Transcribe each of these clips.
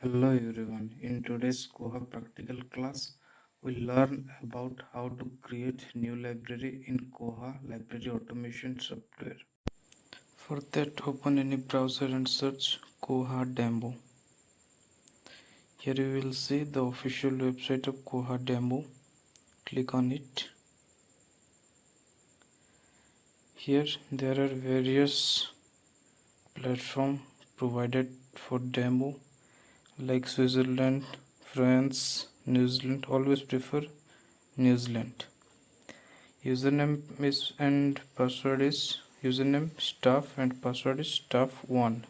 Hello everyone. In today's Koha practical class, we'll learn about how to create new library in Koha library automation software. For that, open any browser and search Koha demo. Here you will see the official website of Koha demo. Click on it. Here there are various platforms provided for demo like Switzerland, France, New Zealand. Always prefer New Zealand. Username is and password is username staff and password is staff1.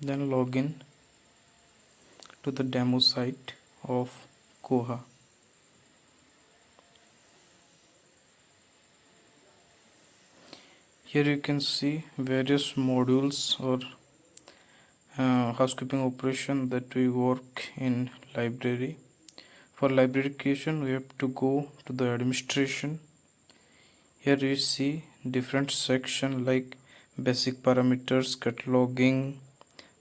Then log in to the demo site of Koha. Here you can see various modules or housekeeping operation that we work in library. For library creation, we have to go to the administration. Here you see different section like basic parameters, cataloging,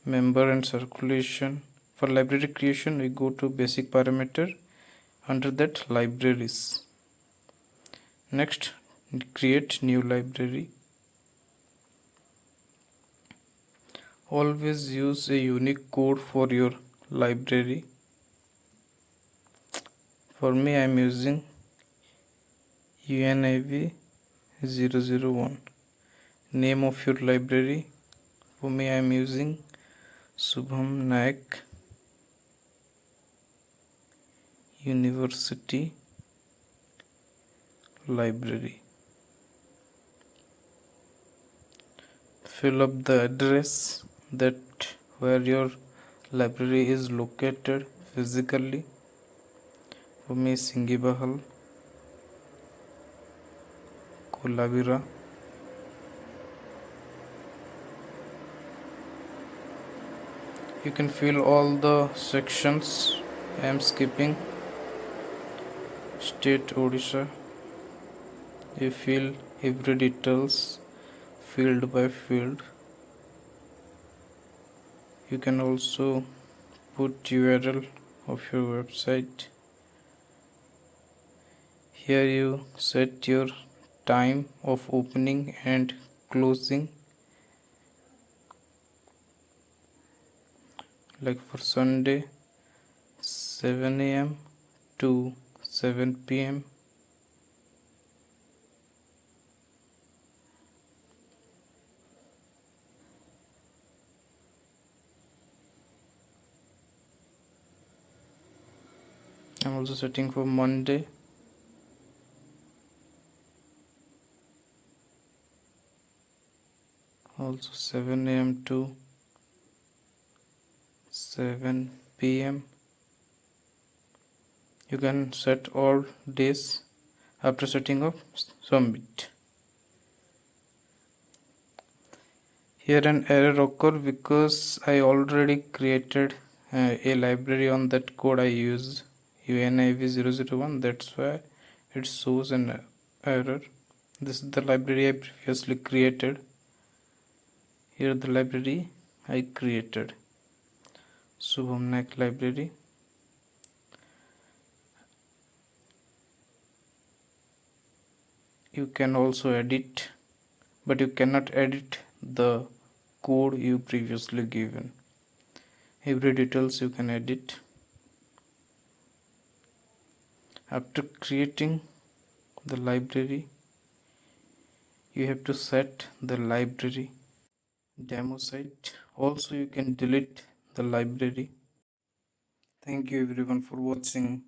member and circulation. For library creation, we go to basic parameter. Under that, libraries. Next, create new library. Always use a unique code for your library. For me, I am using UNIV 001. Name of your library. For me, I am using Subham Naik University Library. Fill up the address that where your library is located physically. For me, Singibahal, Kolavira. You can fill all the sections. I am skipping. State Odisha. You fill every details field by field. You can also put URL of your website. Here you set your time of opening and closing. Like for Sunday 7 a.m. to 7 p.m. I'm also setting for Monday. Also 7 a.m. to 7 p.m. You can set all days after setting up submit. Here an error occurred because I already created a library on that code I used UNIV 001. That's why it shows an error. This is the library I previously created. Here the library I created, Subham Naik library. You can also edit, but you cannot edit the code you previously given. Every details you can edit. After creating the library, you have to set the library demo site. Also, you can delete the library. Thank you everyone for watching.